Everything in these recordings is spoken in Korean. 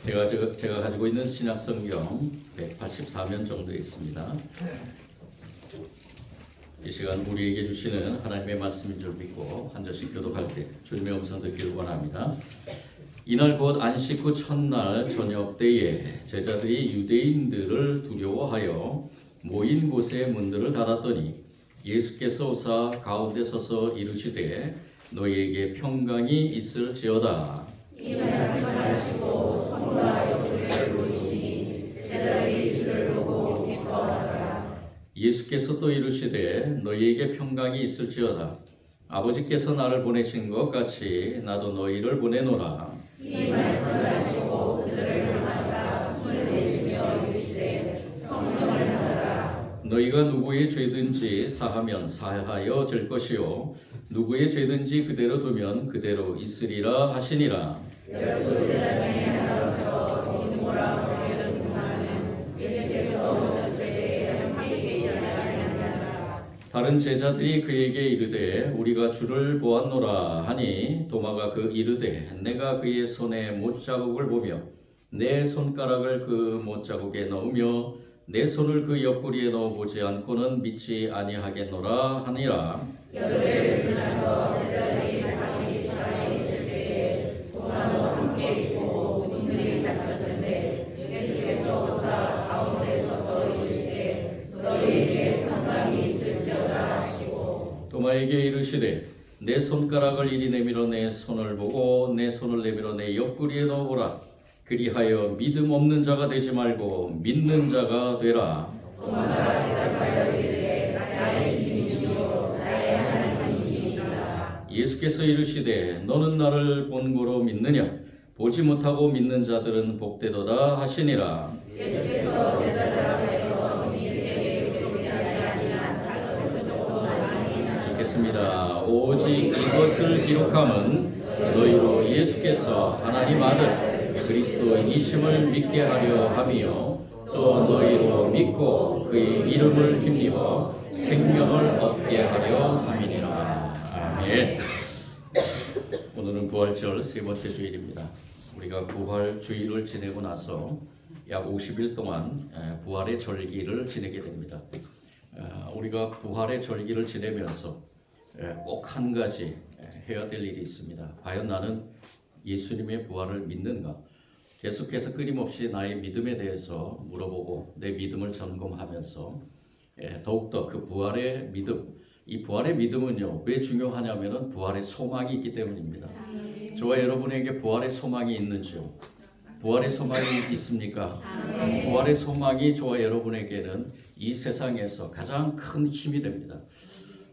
제가 가지고 있는 신약 성경 184면 정도 있습니다. 이 시간 우리에게 주시는 하나님의 말씀인 줄 믿고 한 절씩 교독할 때 주님의 음성 듣기를 원합니다. 이날 곧 안식 후 첫날 저녁 때에 제자들이 유대인들을 두려워하여 모인 곳의 문들을 닫았더니 예수께서 오사 가운데 서서 이르시되 너희에게 평강이 있을지어다. 이 말씀하시고 손과 옆구리를 보이시니 제자들이 주를 보고 기뻐하더라. 예수께서 또 이르시되 너희에게 평강이 있을지어다. 아버지께서 나를 보내신 것 같이 나도 너희를 보내노라. 이 말씀하시고 그들을 향하사 손을 내시며 이르시되 성령을 받아라. 너희가 누구의 죄든지 사하면 사하여 질 것이요 누구의 죄든지 그대로 두면 그대로 있으리라 하시니라. 열두 제자 중에 하나로서 디도모라 불리는 누가는 예수께서 오셨을 때에 함께 계시지 아니하니라. 다른 제자들이 그에게 이르되 우리가 주를 보았노라 하니 도마가 그 이르되 내가 그의 손에 못자국을 보며 내 손가락을 그 못자국에 넣으며 내 손을 그 옆구리에 넣어보지 않고는 믿지 아니하겠노라 하니라. 여덟을 지나서 제자들이 다시 집안에 있을 때에 도마도 함께 있고 문들이 닫혔는데 예수께서 오사 가운데 서서 이르시되 너희에게 평강이 있을지어다 하시고 도마에게 이르시되 내 손가락을 이리 내밀어 내 손을 보고 내 손을 내밀어 내 옆구리에 넣어보라. 그리하여 믿음 없는 자가 되지 말고 믿는 자가 되라. 도마가 대답하여 이르되 나의 주님이시오 나의 하나님이시니라. 예수께서 이르시되 너는 나를 본 고로 믿느냐? 보지 못하고 믿는 자들은 복되도다 하시니라. 예수께서 제자들 앞에서 이제에게 부족하지 아니한 다른 부족도 많이 읽겠습니다. 오직 이것을 기록함은 너희로 예수께서 하나님 아들 그리스도이심을 믿게 하려 함이요 또 너희로 믿고 그의 이름을 힘입어 생명을 얻게 하려 함이니라. 아멘. 오늘은 부활절 세 번째 주일입니다. 우리가 부활 주일을 지내고 나서 약 50일 동안 부활의 절기를 지내게 됩니다. 우리가 부활의 절기를 지내면서 꼭 한 가지 해야 될 일이 있습니다. 과연 나는 예수님의 부활을 믿는가? 계속해서 끊임없이 나의 믿음에 대해서 물어보고 내 믿음을 점검하면서 더욱더 그 부활의 믿음, 이 부활의 믿음은요 왜 중요하냐면은 부활의 소망이 있기 때문입니다. 저와 여러분에게 부활의 소망이 있는지요? 부활의 소망이 있습니까? 부활의 소망이 저와 여러분에게는 이 세상에서 가장 큰 힘이 됩니다.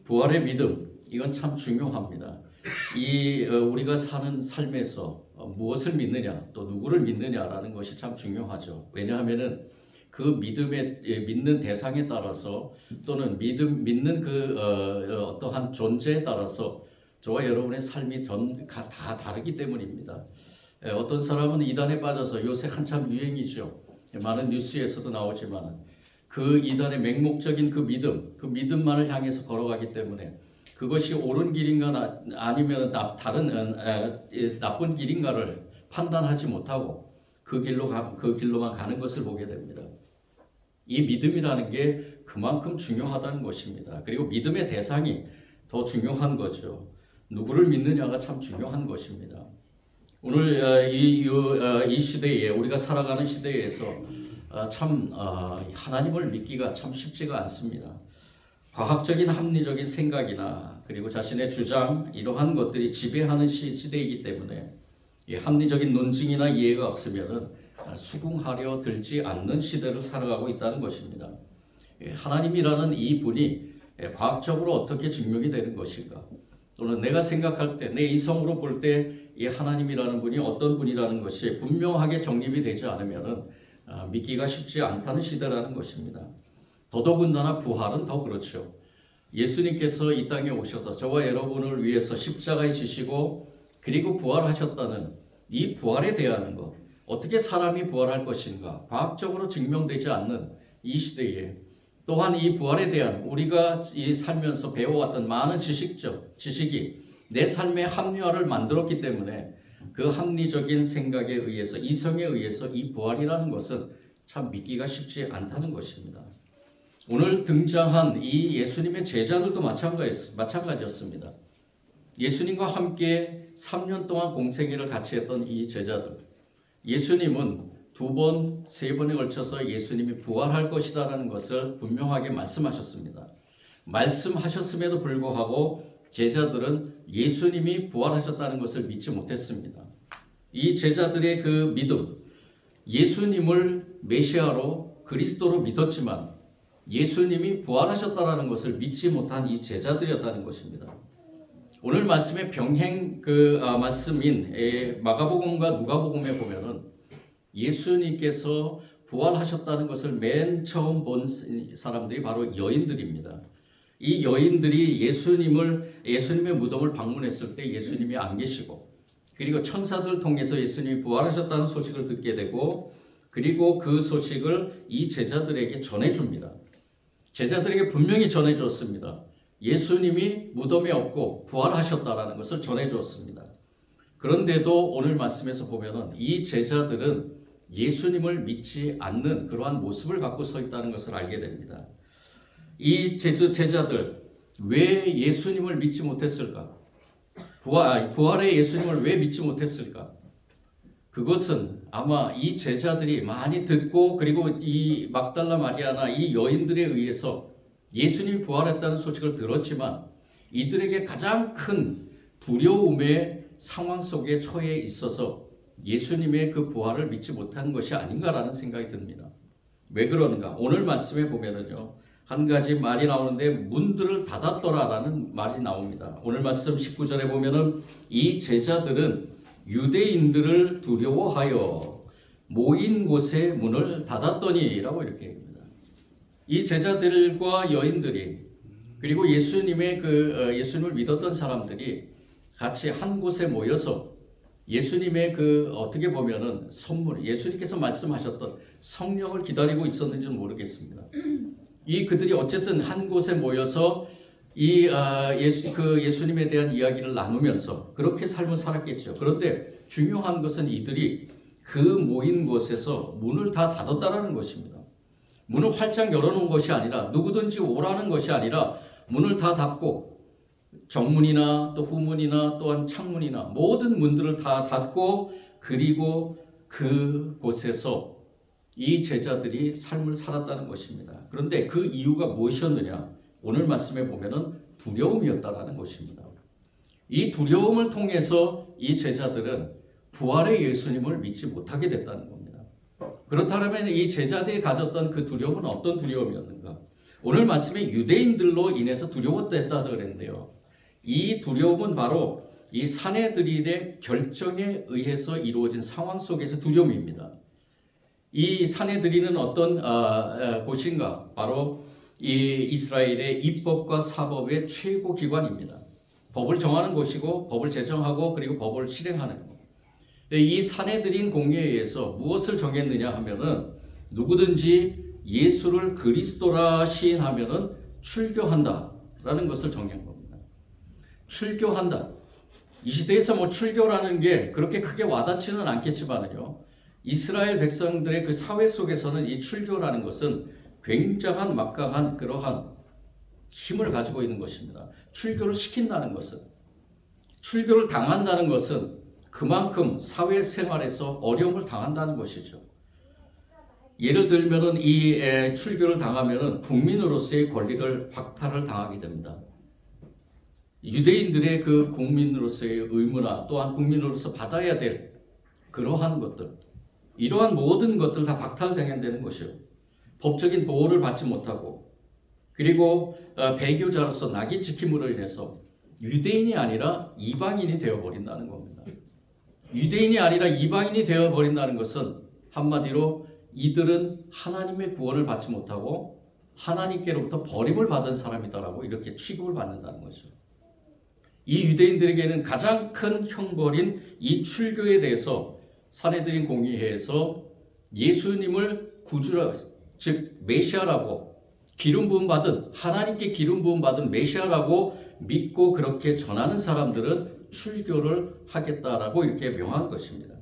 부활의 믿음, 이건 참 중요합니다. 우리가 사는 삶에서 무엇을 믿느냐, 또 누구를 믿느냐라는 것이 참 중요하죠. 왜냐하면은 그 믿는 대상에 따라서 또는 믿는 어떠한 존재에 따라서 저와 여러분의 삶이 다 다르기 때문입니다. 어떤 사람은 이단에 빠져서 요새 한참 유행이죠. 많은 뉴스에서도 나오지만 그 이단의 맹목적인 그 믿음만을 향해서 걸어가기 때문에 그것이 옳은 길인가 아니면 다른 나쁜 길인가를 판단하지 못하고 그 길로만 가는 것을 보게 됩니다. 이 믿음이라는 게 그만큼 중요하다는 것입니다. 그리고 믿음의 대상이 더 중요한 거죠. 누구를 믿느냐가 참 중요한 것입니다. 오늘 이 시대에 우리가 살아가는 시대에서 참 하나님을 믿기가 참 쉽지가 않습니다. 과학적인 합리적인 생각이나 그리고 자신의 주장 이러한 것들이 지배하는 시대이기 때문에 합리적인 논증이나 이해가 없으면 수긍하려 들지 않는 시대를 살아가고 있다는 것입니다. 하나님이라는 이 분이 과학적으로 어떻게 증명이 되는 것인가? 또는 내가 생각할 때 내 이성으로 볼 때 이 하나님이라는 분이 어떤 분이라는 것이 분명하게 정립이 되지 않으면 믿기가 쉽지 않다는 시대라는 것입니다. 더더군다나 부활은 더 그렇죠. 예수님께서 이 땅에 오셔서 저와 여러분을 위해서 십자가에 지시고 그리고 부활하셨다는 이 부활에 대한 것, 어떻게 사람이 부활할 것인가, 과학적으로 증명되지 않는 이 시대에 또한 이 부활에 대한 우리가 살면서 배워왔던 많은 지식이 내 삶의 합리화를 만들었기 때문에 그 합리적인 생각에 의해서, 이성에 의해서 이 부활이라는 것은 참 믿기가 쉽지 않다는 것입니다. 오늘 등장한 이 예수님의 제자들도 마찬가지였습니다. 예수님과 함께 3년 동안 공생애를 같이 했던 이 제자들, 예수님은 2번, 3번에 걸쳐서 예수님이 부활할 것이다라는 것을 분명하게 말씀하셨습니다. 말씀하셨음에도 불구하고 제자들은 예수님이 부활하셨다는 것을 믿지 못했습니다. 이 제자들의 그 믿음, 예수님을 메시아로 그리스도로 믿었지만 예수님이 부활하셨다는 것을 믿지 못한 이 제자들이었다는 것입니다. 오늘 말씀의 병행 말씀인 마가복음과 누가복음에 보면은 예수님께서 부활하셨다는 것을 맨 처음 본 사람들이 바로 여인들입니다. 이 여인들이 예수님의 무덤을 방문했을 때 예수님이 안 계시고, 그리고 천사들 통해서 예수님이 부활하셨다는 소식을 듣게 되고, 그리고 그 소식을 이 제자들에게 전해줍니다. 제자들에게 분명히 전해주었습니다. 예수님이 무덤에 없고 부활하셨다라는 것을 전해주었습니다. 그런데도 오늘 말씀에서 보면은 이 제자들은 예수님을 믿지 않는 그러한 모습을 갖고 서 있다는 것을 알게 됩니다. 이 제자들 왜 예수님을 믿지 못했을까? 부활의 예수님을 왜 믿지 못했을까? 그것은 아마 이 제자들이 많이 듣고, 그리고 이 막달라 마리아나 이 여인들에 의해서 예수님이 부활했다는 소식을 들었지만 이들에게 가장 큰 두려움의 상황 속에 처해 있어서 예수님의 그 부활을 믿지 못한 것이 아닌가라는 생각이 듭니다. 왜 그런가? 오늘 말씀에 보면은요, 한 가지 말이 나오는데 문들을 닫았더라라는 말이 나옵니다. 오늘 말씀 19절에 보면은 이 제자들은 유대인들을 두려워하여 모인 곳에 문을 닫았더니라고 이렇게 합니다. 이 제자들과 여인들이, 그리고 예수님을 믿었던 사람들이 같이 한 곳에 모여서 예수님의 어떻게 보면은 선물, 예수님께서 말씀하셨던 성령을 기다리고 있었는지는 모르겠습니다. 그들이 어쨌든 한 곳에 모여서 예수님에 대한 이야기를 나누면서 그렇게 삶을 살았겠죠. 그런데 중요한 것은 이들이 그 모인 곳에서 문을 다 닫았다라는 것입니다. 문을 활짝 열어놓은 것이 아니라, 누구든지 오라는 것이 아니라 문을 다 닫고, 정문이나 또 후문이나 또한 창문이나 모든 문들을 다 닫고, 그리고 그곳에서 이 제자들이 삶을 살았다는 것입니다. 그런데 그 이유가 무엇이었느냐? 오늘 말씀에 보면은 두려움이었다라는 것입니다. 이 두려움을 통해서 이 제자들은 부활의 예수님을 믿지 못하게 됐다는 겁니다. 그렇다면 이 제자들이 가졌던 그 두려움은 어떤 두려움이었는가? 오늘 말씀에 유대인들로 인해서 두려웠다 그랬는데요. 이 두려움은 바로 이 사내들의 결정에 의해서 이루어진 상황 속에서 두려움입니다. 이 사내들이는 어떤 곳인가? 바로 이 이스라엘의 입법과 사법의 최고 기관입니다. 법을 정하는 곳이고, 법을 제정하고, 그리고 법을 실행하는 것. 이 사내들인 공의에 의해서 무엇을 정했느냐 하면은, 누구든지 예수를 그리스도라 시인하면은 출교한다라는 것을 정한 겁니다. 출교한다. 이 시대에서 출교라는 게 그렇게 크게 와닿지는 않겠지만은요, 이스라엘 백성들의 그 사회 속에서는 이 출교라는 것은 굉장한 막강한 그러한 힘을 가지고 있는 것입니다. 출교를 시킨다는 것은, 출교를 당한다는 것은 그만큼 사회생활에서 어려움을 당한다는 것이죠. 예를 들면은 이 출교를 당하면은 국민으로서의 권리를 박탈을 당하게 됩니다. 유대인들의 그 국민으로서의 의무나 또한 국민으로서 받아야 될 그러한 것들, 이러한 모든 것들 다 박탈당한다는 것이요. 법적인 보호를 받지 못하고, 그리고 배교자로서 낙인 찍힘으로 인해서 유대인이 아니라 이방인이 되어버린다는 겁니다. 유대인이 아니라 이방인이 되어버린다는 것은 한마디로 이들은 하나님의 구원을 받지 못하고 하나님께로부터 버림을 받은 사람이다라고 이렇게 취급을 받는다는 거죠. 이 유대인들에게는 가장 큰 형벌인 이 출교에 대해서 사내들인 공의회에서 예수님을 구주라, 즉 메시아라고 기름 부음 받은, 하나님께 기름 부음 받은 메시아라고 믿고 그렇게 전하는 사람들은 출교를 하겠다라고 이렇게 명한 것입니다.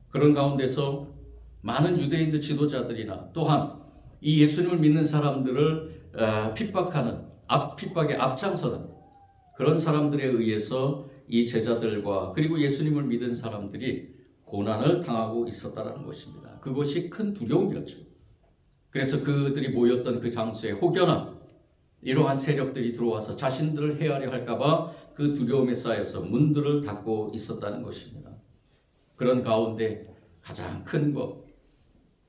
그런 가운데서 많은 유대인들 지도자들이나 또한 이 예수님을 믿는 사람들을 핍박하는 핍박에 앞장서는 그런 사람들에 의해서 이 제자들과 그리고 예수님을 믿은 사람들이 고난을 당하고 있었다는 것입니다. 그것이 큰 두려움이었죠. 그래서 그들이 모였던 그 장소에 혹여나 이러한 세력들이 들어와서 자신들을 해하려 할까봐 그 두려움에 쌓여서 문들을 닫고 있었다는 것입니다. 그런 가운데 가장 큰 것,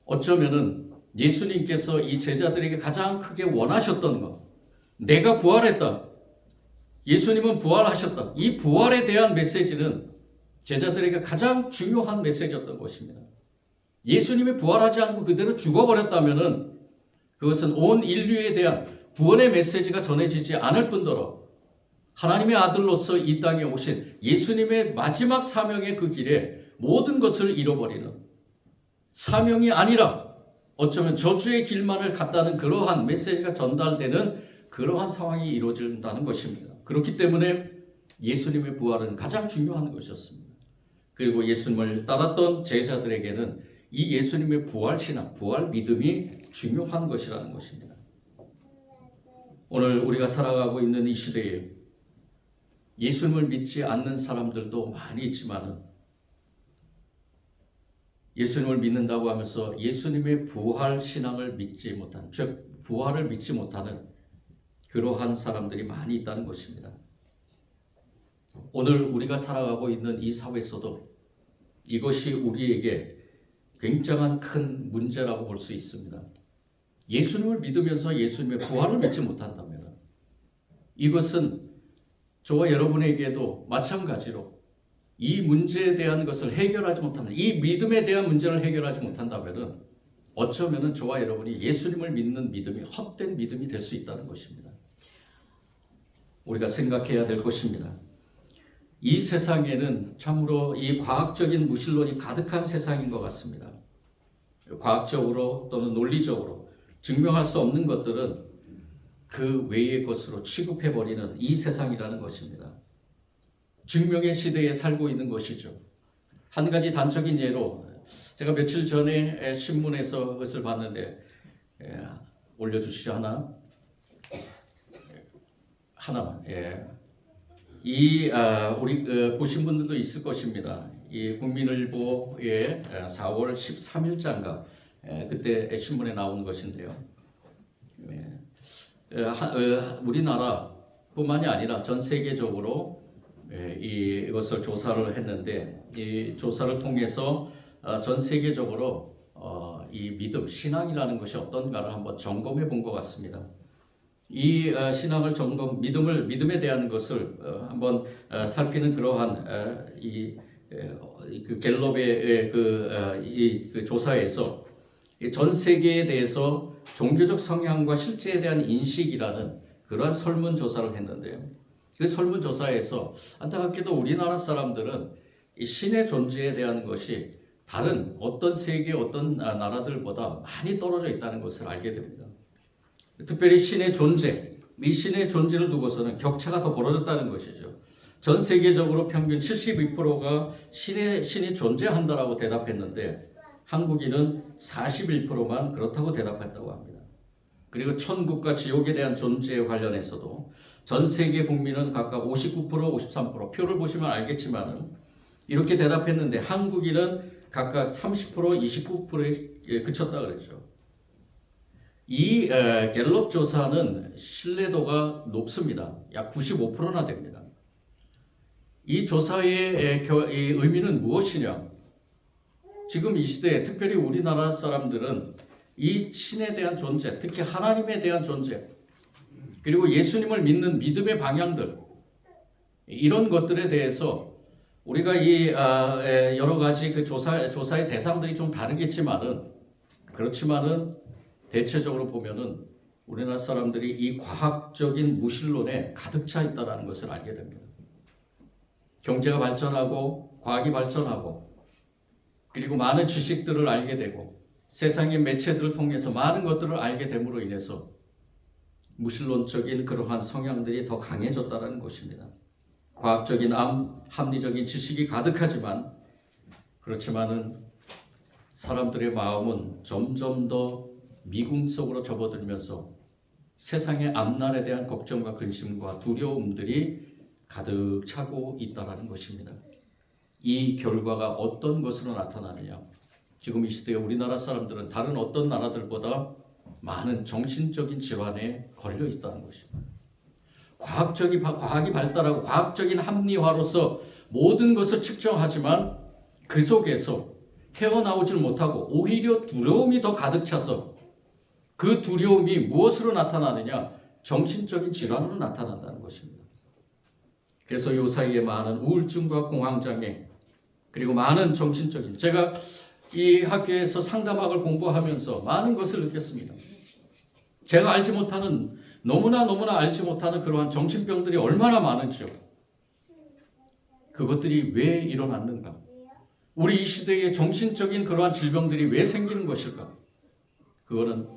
어쩌면은 예수님께서 이 제자들에게 가장 크게 원하셨던 것, 내가 부활했다. 예수님은 부활하셨다. 이 부활에 대한 메시지는 제자들에게 가장 중요한 메시지였던 것입니다. 예수님이 부활하지 않고 그대로 죽어버렸다면은 그것은 온 인류에 대한 구원의 메시지가 전해지지 않을 뿐더러 하나님의 아들로서 이 땅에 오신 예수님의 마지막 사명의 그 길에 모든 것을 잃어버리는 사명이 아니라 어쩌면 저주의 길만을 갔다는 그러한 메시지가 전달되는 그러한 상황이 이루어진다는 것입니다. 그렇기 때문에 예수님의 부활은 가장 중요한 것이었습니다. 그리고 예수님을 따랐던 제자들에게는 이 예수님의 부활 신앙, 부활 믿음이 중요한 것이라는 것입니다. 오늘 우리가 살아가고 있는 이 시대에 예수님을 믿지 않는 사람들도 많이 있지만은 예수님을 믿는다고 하면서 예수님의 부활 신앙을 믿지 못한, 즉 부활을 믿지 못하는 그러한 사람들이 많이 있다는 것입니다. 오늘 우리가 살아가고 있는 이 사회에서도 이것이 우리에게 굉장한 큰 문제라고 볼 수 있습니다. 예수님을 믿으면서 예수님의 부활을 믿지 못한다면 이것은 저와 여러분에게도 마찬가지로 이 문제에 대한 것을 해결하지 못하면, 이 믿음에 대한 문제를 해결하지 못한다면 어쩌면 저와 여러분이 예수님을 믿는 믿음이 헛된 믿음이 될 수 있다는 것입니다. 우리가 생각해야 될 것입니다. 이 세상에는 참으로 이 과학적인 무신론이 가득한 세상인 것 같습니다. 과학적으로 또는 논리적으로 증명할 수 없는 것들은 그 외의 것으로 취급해버리는 이 세상이라는 것입니다. 증명의 시대에 살고 있는 것이죠. 한 가지 단적인 예로 제가 며칠 전에 신문에서 그것을 봤는데 올려주시죠. 하나만. 우리 보신 분들도 있을 것입니다. 이 국민일보의 4월 13일자인가 그때 신문에 나온 것인데요. 우리나라뿐만이 아니라 전 세계적으로 이것을 조사를 했는데 이 조사를 통해서 전 세계적으로 이 믿음, 신앙이라는 것이 어떤가를 한번 점검해 본 것 같습니다. 이 신앙을 믿음에 대한 것을 한번 살피는 그러한 그 갤럽의 그 조사에서 전 세계에 대해서 종교적 성향과 실제에 대한 인식이라는 그러한 설문조사를 했는데요. 그 설문조사에서 안타깝게도 우리나라 사람들은 이 신의 존재에 대한 것이 다른 어떤 세계 어떤 나라들보다 많이 떨어져 있다는 것을 알게 됩니다. 특별히 신의 존재, 이 신의 존재를 두고서는 격차가 더 벌어졌다는 것이죠. 전 세계적으로 평균 72%가 신이 존재한다라고 대답했는데 한국인은 41%만 그렇다고 대답했다고 합니다. 그리고 천국과 지옥에 대한 존재에 관련해서도 전 세계 국민은 각각 59%, 53% 표를 보시면 알겠지만은 이렇게 대답했는데 한국인은 각각 30%, 29%에 그쳤다 그랬죠. 이 갤럽 조사는 신뢰도가 높습니다. 약 95%나 됩니다. 이 조사의 의미는 무엇이냐? 지금 이 시대에 특별히 우리나라 사람들은 이 신에 대한 존재, 특히 하나님에 대한 존재, 그리고 예수님을 믿는 믿음의 방향들, 이런 것들에 대해서 우리가 여러 가지 그 조사의 대상들이 좀 그렇지만은 대체적으로 보면은 우리나라 사람들이 이 과학적인 무신론에 가득 차 있다는 것을 알게 됩니다. 경제가 발전하고 과학이 발전하고 그리고 많은 지식들을 알게 되고 세상의 매체들을 통해서 많은 것들을 알게 됨으로 인해서 무신론적인 그러한 성향들이 더 강해졌다는 것입니다. 과학적인 합리적인 지식이 가득하지만 그렇지만은 사람들의 마음은 점점 더 미궁 속으로 접어들면서 세상의 앞날에 대한 걱정과 근심과 두려움들이 가득 차고 있다는 것입니다. 이 결과가 어떤 것으로 나타나느냐? 지금 이 시대에 우리나라 사람들은 다른 어떤 나라들보다 많은 정신적인 질환에 걸려 있다는 것입니다. 과학이 발달하고 과학적인 합리화로서 모든 것을 측정하지만 그 속에서 헤어나오질 못하고 오히려 두려움이 더 가득 차서 그 두려움이 무엇으로 나타나느냐? 정신적인 질환으로 나타난다는 것입니다. 그래서 요 사이에 많은 우울증과 공황장애 그리고 많은 정신적인 제가 이 학교에서 상담학을 공부하면서 많은 것을 느꼈습니다. 제가 알지 못하는 너무나 알지 못하는 그러한 정신병들이 얼마나 많은지요. 그것들이 왜 일어났는가? 우리 이 시대에 정신적인 그러한 질병들이 왜 생기는 것일까? 그거는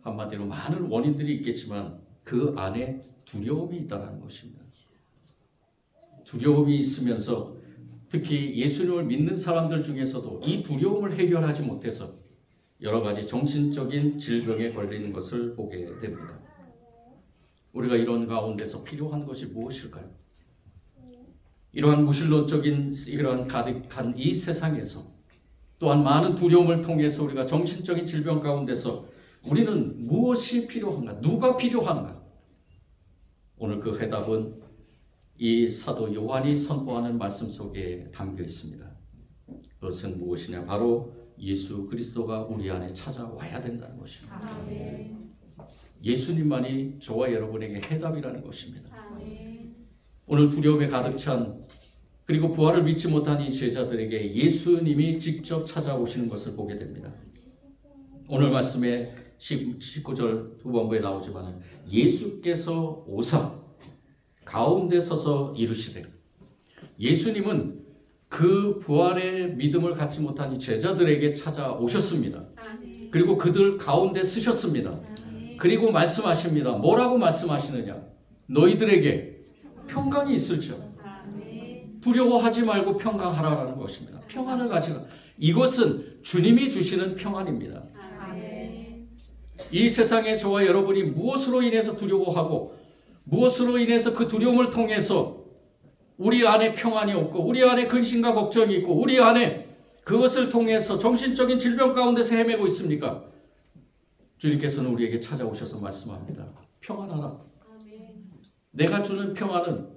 한마디로 많은 원인들이 있겠지만 그 안에 두려움이 있다는 것입니다. 두려움이 있으면서 특히 예수님을 믿는 사람들 중에서도 이 두려움을 해결하지 못해서 여러 가지 정신적인 질병에 걸리는 것을 보게 됩니다. 우리가 이런 가운데서 필요한 것이 무엇일까요? 이러한 무신론적인 이러한 가득한 이 세상에서 또한 많은 두려움을 통해서 우리가 정신적인 질병 가운데서 우리는 무엇이 필요한가? 누가 필요한가? 오늘 그 해답은 이 사도 요한이 선포하는 말씀 속에 담겨 있습니다. 그것은 무엇이냐? 바로 예수 그리스도가 우리 안에 찾아와야 된다는 것입니다. 아멘. 예수님만이 저와 여러분에게 해답이라는 것입니다. 아멘. 오늘 두려움에 가득 찬 그리고 부활을 믿지 못한 이 제자들에게 예수님이 직접 찾아오시는 것을 보게 됩니다. 오늘 말씀에 19절 후반부에 나오지만 예수께서 오사 가운데 서서 이르시되 예수님은 그 부활의 믿음을 갖지 못한 이 제자들에게 찾아오셨습니다. 아멘. 그리고 그들 가운데 쓰셨습니다. 아멘. 그리고 말씀하십니다. 뭐라고 말씀하시느냐? 너희들에게 평강이 있을지어다. 두려워하지 말고 평강하라라는 것입니다. 평안을 가지라. 이것은 주님이 주시는 평안입니다. 아멘. 이 세상에 저와 여러분이 무엇으로 인해서 두려워하고 무엇으로 인해서 그 두려움을 통해서 우리 안에 평안이 없고 우리 안에 근심과 걱정이 있고 우리 안에 그것을 통해서 정신적인 질병 가운데서 헤매고 있습니까? 주님께서는 우리에게 찾아오셔서 말씀합니다. 평안하라. 아멘. 내가 주는 평안은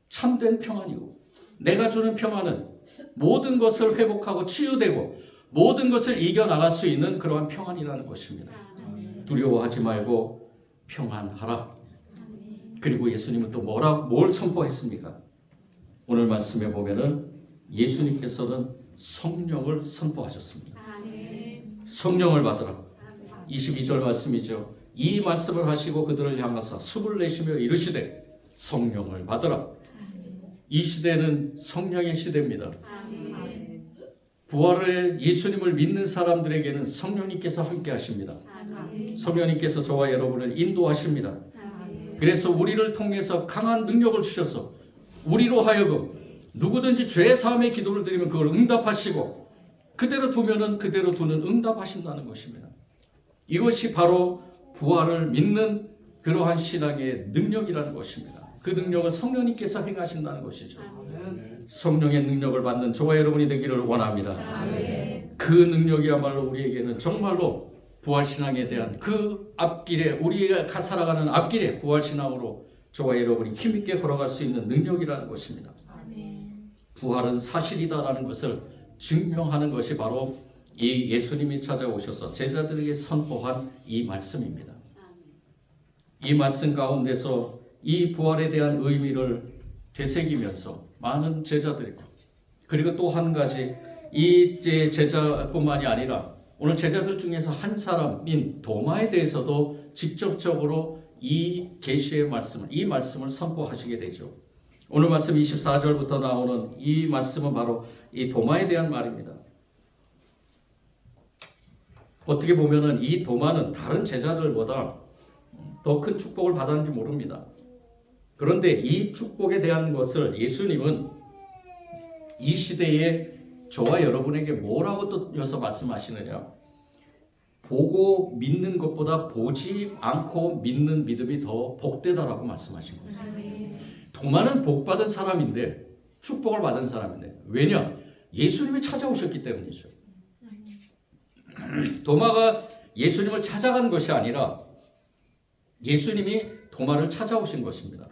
참된 평안이고 내가 주는 평안은 모든 것을 회복하고 치유되고 모든 것을 이겨나갈 수 있는 그러한 평안이라는 것입니다. 아멘. 두려워하지 말고 평안하라. 아멘. 그리고 예수님은 또 뭘 선포했습니까? 오늘 말씀에 보면은 예수님께서는 성령을 선포하셨습니다. 아멘. 성령을 받으라. 아멘. 22절 말씀이죠. 이 말씀을 하시고 그들을 향하사 숨을 내쉬며 이르시되 성령을 받으라. 이 시대는 성령의 시대입니다. 아멘. 부활의 예수님을 믿는 사람들에게는 성령님께서 함께 하십니다. 아멘. 성령님께서 저와 여러분을 인도하십니다. 아멘. 그래서 우리를 통해서 강한 능력을 주셔서 우리로 하여금 누구든지 죄 사함의 기도를 드리면 그걸 응답하시고 그대로 두면은 그대로 두는 응답하신다는 것입니다. 이것이 바로 부활을 믿는 그러한 신앙의 능력이라는 것입니다. 그 능력을 성령님께서 행하신다는 것이죠. 아멘. 성령의 능력을 받는 저와 여러분이 되기를 원합니다. 아멘. 그 능력이야말로 우리에게는 정말로 부활신앙에 대한 그 앞길에 우리가 살아가는 앞길에 부활신앙으로 저와 여러분이 힘있게 걸어갈 수 있는 능력이라는 것입니다. 아멘. 부활은 사실이다라는 것을 증명하는 것이 바로 이 예수님이 찾아오셔서 제자들에게 선포한 이 말씀입니다. 이 말씀 가운데서 이 부활에 대한 의미를 되새기면서 많은 제자들이고 그리고 또 한 가지 이 제자뿐만이 아니라 오늘 제자들 중에서 한 사람인 도마에 대해서도 직접적으로 이 계시의 말씀을 이 말씀을 선포하시게 되죠. 오늘 말씀 24절부터 나오는 이 말씀은 바로 이 도마에 대한 말입니다. 어떻게 보면은 이 도마는 다른 제자들보다 더 큰 축복을 받았는지 모릅니다. 그런데 이 축복에 대한 것을 예수님은 이 시대에 저와 여러분에게 뭐라고 또 이어서 말씀하시느냐? 보고 믿는 것보다 보지 않고 믿는 믿음이 더 복되다라고 말씀하신 거죠. 도마는 복받은 사람인데, 축복을 받은 사람인데, 왜냐? 예수님이 찾아오셨기 때문이죠. 도마가 예수님을 찾아간 것이 아니라 예수님이 도마를 찾아오신 것입니다.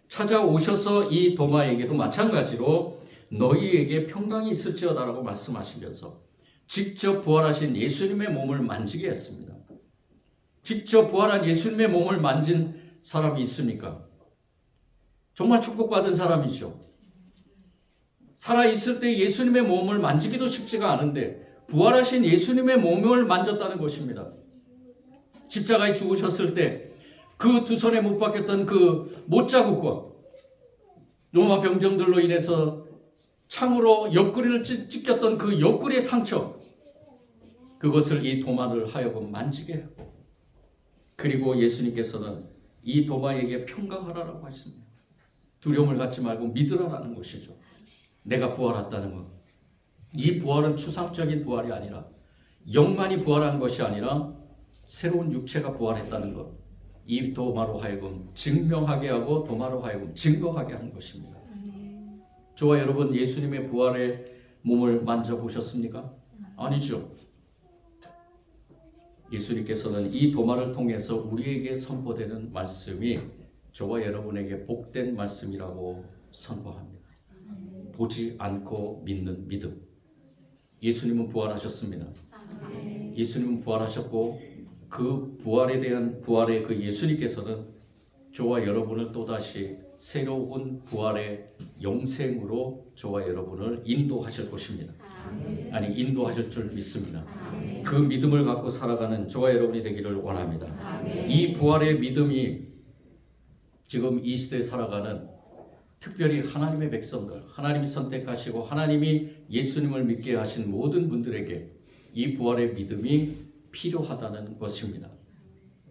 찾아오셔서 이 도마에게도 마찬가지로 너희에게 평강이 있을지어다라고 말씀하시면서 직접 부활하신 예수님의 몸을 만지게 했습니다. 직접 부활한 예수님의 몸을 만진 사람이 있습니까? 정말 축복받은 사람이죠. 살아있을 때 예수님의 몸을 만지기도 쉽지가 않은데 부활하신 예수님의 몸을 만졌다는 것입니다. 십자가에 죽으셨을 때 그 두 손에 못 박혔던 그 못자국과 로마 병정들로 인해서 창으로 옆구리를 찢겼던 그 옆구리의 상처, 그것을 이 도마를 하여금 만지게 하고, 그리고 예수님께서는 이 도마에게 평강하라라고 하십니다. 두려움을 갖지 말고 믿으라라는 것이죠. 내가 부활했다는 것. 이 부활은 추상적인 부활이 아니라, 영만이 부활한 것이 아니라 새로운 육체가 부활했다는 것. 이 도마로 하여금 증명하게 하고 도마로 하여금 증거하게 하는 것입니다. 저와 여러분, 예수님의 부활의 몸을 만져보셨습니까? 아니죠. 예수님께서는 이 도마를 통해서 우리에게 선포되는 말씀이 저와 여러분에게 복된 말씀이라고 선포합니다. 보지 않고 믿는 믿음. 예수님은 부활하셨습니다. 예수님은 부활하셨고, 그 부활에 대한 부활의 그 예수님께서는 저와 여러분을 또다시 새로운 부활의 영생으로 저와 여러분을 인도하실 것입니다. 아니, 인도하실 줄 믿습니다. 그 믿음을 갖고 살아가는 저와 여러분이 되기를 원합니다. 이 부활의 믿음이 지금 이 시대에 살아가는 특별히 하나님의 백성들, 하나님이 선택하시고 하나님이 예수님을 믿게 하신 모든 분들에게 이 부활의 믿음이 필요하다는 것입니다.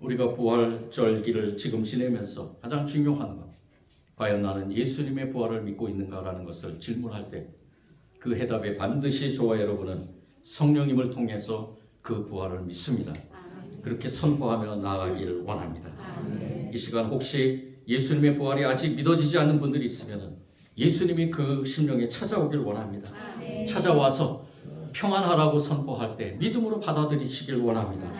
우리가 부활절기를 지금 지내면서 가장 중요한 것, 과연 나는 예수님의 부활을 믿고 있는가라는 것을 질문할 때 그 해답에 반드시 저와 여러분은 성령님을 통해서 그 부활을 믿습니다. 그렇게 선포하며 나아가기를 원합니다. 이 시간 혹시 예수님의 부활이 아직 믿어지지 않는 분들이 있으면 예수님이 그 심령에 찾아오길 원합니다. 찾아와서 평안하라고 선포할 때 믿음으로 받아들이시길 원합니다.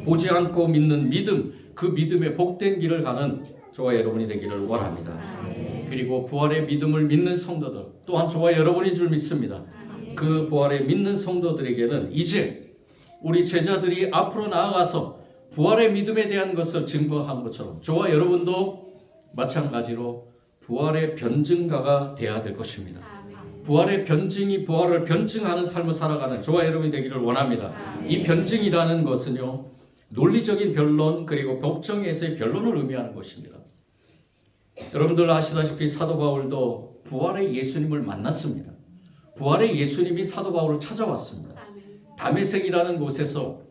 보지 않고 믿는 믿음, 그 믿음의 복된 길을 가는 저와 여러분이 되기를 원합니다. 그리고 부활의 믿음을 믿는 성도들 또한 저와 여러분인 줄 믿습니다. 그 부활의 믿는 성도들에게는 이제 우리 제자들이 앞으로 나아가서 부활의 믿음에 대한 것을 증거한 것처럼 저와 여러분도 마찬가지로 부활의 변증가가 되어야 될 것입니다. 부활의 변증이 부활을 변증하는 삶을 살아가는 저와 여러분이 되기를 원합니다. 이 변증이라는 것은요, 논리적인 변론 그리고 법정에서의 변론을 의미하는 것입니다. 여러분들 아시다시피 사도 바울도 부활의 예수님을 만났습니다. 부활의 예수님이 사도 바울을 찾아왔습니다. 다메섹이라는 곳에서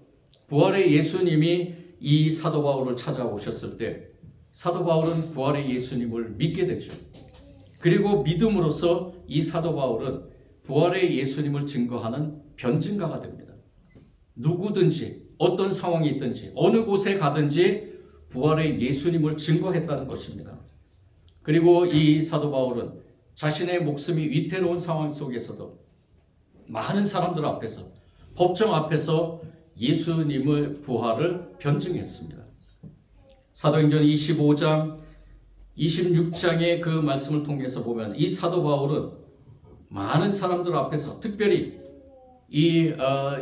부활의 예수님이 이 사도 바울을 찾아오셨을 때 사도 바울은 부활의 예수님을 믿게 되죠. 그리고 믿음으로써 이 사도 바울은 부활의 예수님을 증거하는 변증가가 됩니다. 누구든지 어떤 상황이 있든지 어느 곳에 가든지 부활의 예수님을 증거했다는 것입니다. 그리고 이 사도 바울은 자신의 목숨이 위태로운 상황 속에서도 많은 사람들 앞에서 법정 앞에서 예수님의 부활을 변증했습니다. 사도행전 25장 26장의 그 말씀을 통해서 보면 이 사도 바울은 많은 사람들 앞에서 특별히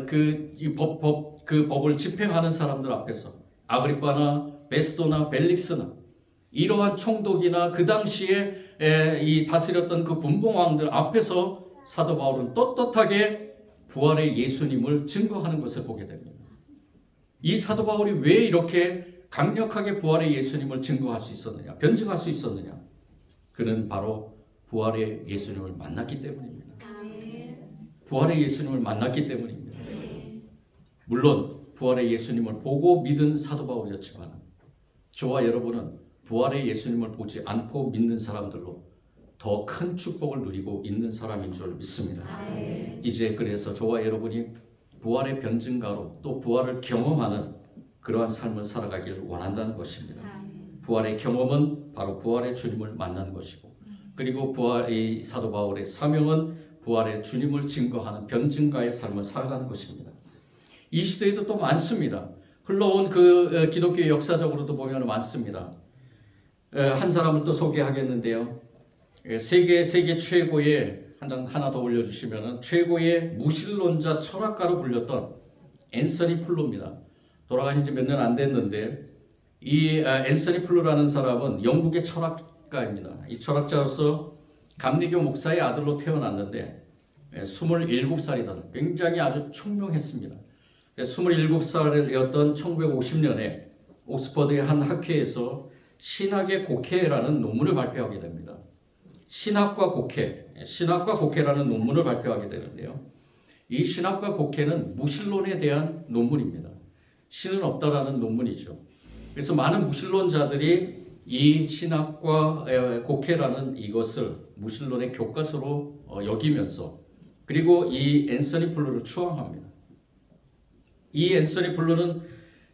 그 법을 집행하는 사람들 앞에서 아그리빠나 베스도나 벨릭스나 이러한 총독이나 그 당시에 이 다스렸던 그 분봉왕들 앞에서 사도 바울은 떳떳하게 부활의 예수님을 증거하는 것을 보게 됩니다. 이 사도 바울이 왜 이렇게 강력하게 부활의 예수님을 증거할 수 있었느냐, 변증할 수 있었느냐? 그는 바로 부활의 예수님을 만났기 때문입니다. 부활의 예수님을 만났기 때문입니다. 물론 부활의 예수님을 보고 믿은 사도 바울이었지만 저와 여러분은 부활의 예수님을 보지 않고 믿는 사람들로 더 큰 축복을 누리고 있는 사람인 줄 믿습니다. 이제 그래서 저와 여러분이 부활의 변증가로 또 부활을 경험하는 그러한 삶을 살아가길 원한다는 것입니다. 부활의 경험은 바로 부활의 주님을 만나는 것이고, 그리고 부활의 사도 바울의 사명은 부활의 주님을 증거하는 변증가의 삶을 살아가는 것입니다. 이 시대에도 또 많습니다. 흘러온 그 기독교 역사적으로도 보면 많습니다. 한 사람을 또 소개하겠는데요. 세계 최고의 하나 더 올려주시면 최고의 무신론자 철학가로 불렸던 앤서니 플루입니다. 돌아가신 지 몇 년 안 됐는데 이 앤서니 플루라는 사람은 영국의 철학가입니다. 이 철학자로서 감리교 목사의 아들로 태어났는데 27살이던 굉장히 아주 총명했습니다. 27살이었던 1950년에 옥스퍼드의 한 학회에서 신학의 곡해라는 논문을 발표하게 됩니다. 신학과 곡해라는 논문을 발표하게 되는데요. 이 신학과 곡해는 무신론에 대한 논문입니다. 신은 없다라는 논문이죠. 그래서 많은 무신론자들이 이 신학과 곡해라는 이것을 무신론의 교과서로 여기면서, 그리고 이 앤서니 플루를 추앙합니다. 이 앤서니 플루는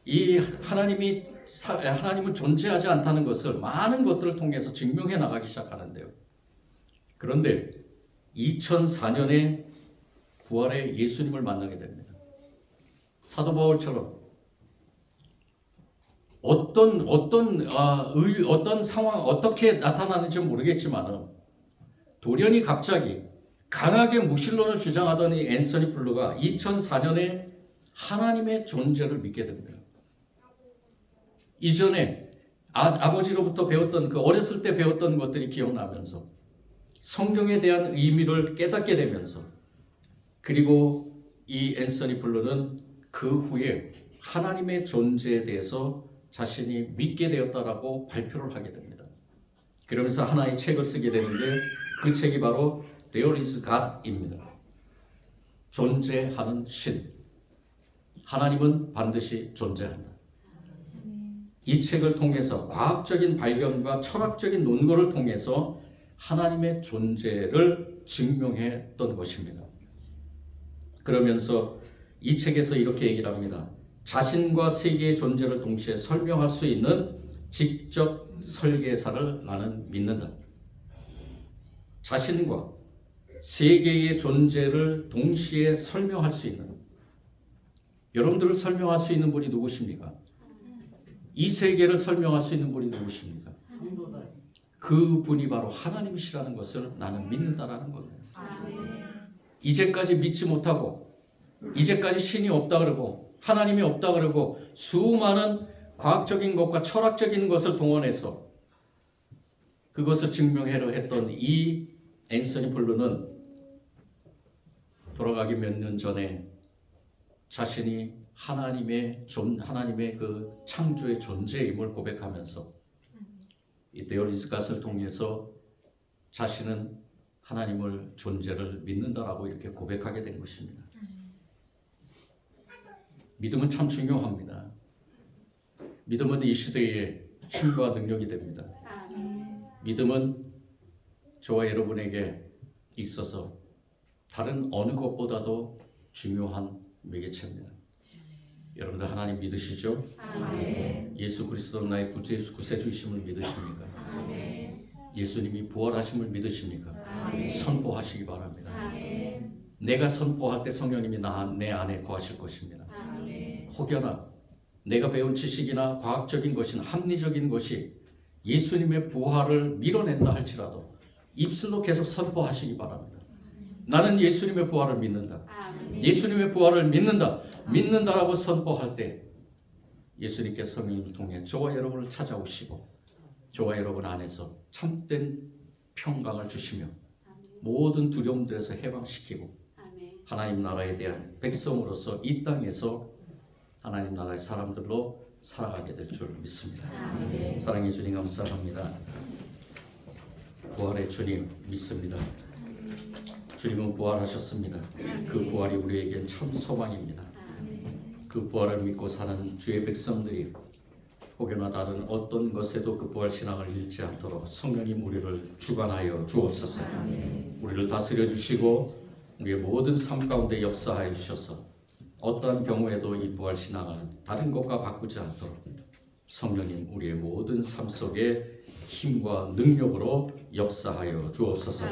이 하나님은 존재하지 않다는 것을 많은 것들을 통해서 증명해 나가기 시작하는데요. 그런데 2004년에 부활의 예수님을 만나게 됩니다. 사도 바울처럼 어떤 상황 어떻게 나타나는지 모르겠지만 돌연히 갑자기 강하게 무신론을 주장하던 이 앤서니 플루가 2004년에 하나님의 존재를 믿게 됩니다. 이전에 아버지로부터 배웠던 그 어렸을 때 배웠던 것들이 기억나면서 성경에 대한 의미를 깨닫게 되면서, 그리고 이 앤서니 플루는 그 후에 하나님의 존재에 대해서 자신이 믿게 되었다라고 발표를 하게 됩니다. 그러면서 하나의 책을 쓰게 되는데 그 책이 바로 There is God입니다. 존재하는 신. 하나님은 반드시 존재한다. 이 책을 통해서 과학적인 발견과 철학적인 논거를 통해서 하나님의 존재를 증명했던 것입니다. 그러면서 이 책에서 이렇게 얘기를 합니다. 자신과 세계의 존재를 동시에 설명할 수 있는 직접 설계사를 나는 믿는다. 자신과 세계의 존재를 동시에 설명할 수 있는, 여러분들을 설명할 수 있는 분이 누구십니까? 이 세계를 설명할 수 있는 분이 누구십니까? 그 분이 바로 하나님이시라는 것을 나는 믿는다라는 겁니다. 이제까지 믿지 못하고, 이제까지 신이 없다 그러고 하나님이 없다 그러고 수많은 과학적인 것과 철학적인 것을 동원해서 그것을 증명하려 했던 이 앤서니 플루는 돌아가기 몇 년 전에 자신이 하나님의 그 창조의 존재임을 고백하면서 이 There is God을 통해서 자신은 하나님을 존재를 믿는다라고 이렇게 고백하게 된 것입니다. 믿음은 참 중요합니다. 믿음은 이 시대의 힘과 능력이 됩니다. 믿음은 저와 여러분에게 있어서 다른 어느 것보다도 중요한 매개체입니다. 여러분들 하나님 믿으시죠? 아멘. 예수 그리스도는 나의 구세주이심을 믿으십니까? 아멘. 예수님이 부활하심을 믿으십니까? 아멘. 선포하시기 바랍니다. 아멘. 내가 선포할 때 성령님이 내 안에 거하실 것입니다. 아멘. 혹여나 내가 배운 지식이나 과학적인 것이나 합리적인 것이 예수님의 부활을 밀어낸다 할지라도 입술로 계속 선포하시기 바랍니다. 나는 예수님의 부활을 믿는다. 아멘. 예수님의 부활을 믿는다. 믿는다라고 선포할 때 예수님께서 성령을 통해 저와 여러분을 찾아오시고 저와 여러분 안에서 참된 평강을 주시며 모든 두려움들에서 해방시키고 하나님 나라에 대한 백성으로서 이 땅에서 하나님 나라의 사람들로 살아가게 될 줄 믿습니다. 아멘. 사랑해 주님 감사합니다. 부활의 주님 믿습니다. 주님은 부활하셨습니다. 그 부활이 우리에겐 참 소망입니다. 그 부활을 믿고 사는 주의 백성들이 혹여나 다른 어떤 것에도 그 부활 신앙을 잃지 않도록 성령님 우리를 주관하여 주옵소서. 우리를 다스려 주시고 우리의 모든 삶 가운데 역사하여 주셔서 어떠한 경우에도 이 부활 신앙을 다른 것과 바꾸지 않도록 성령님 우리의 모든 삶 속에 힘과 능력으로 역사하여 주옵소서.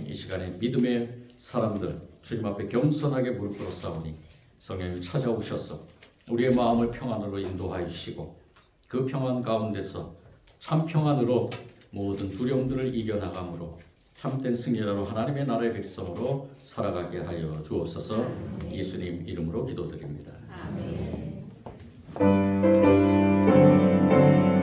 이 시간에 믿음의 사람들 주님 앞에 겸손하게 무릎 꿇어 싸우니 성령님 찾아오셔서 우리의 마음을 평안으로 인도하여 주시고 그 평안 가운데서 참 평안으로 모든 두려움들을 이겨나감으로 참된 승리자로 하나님의 나라의 백성으로 살아가게 하여 주옵소서. 예수님 이름으로 기도드립니다. 아멘.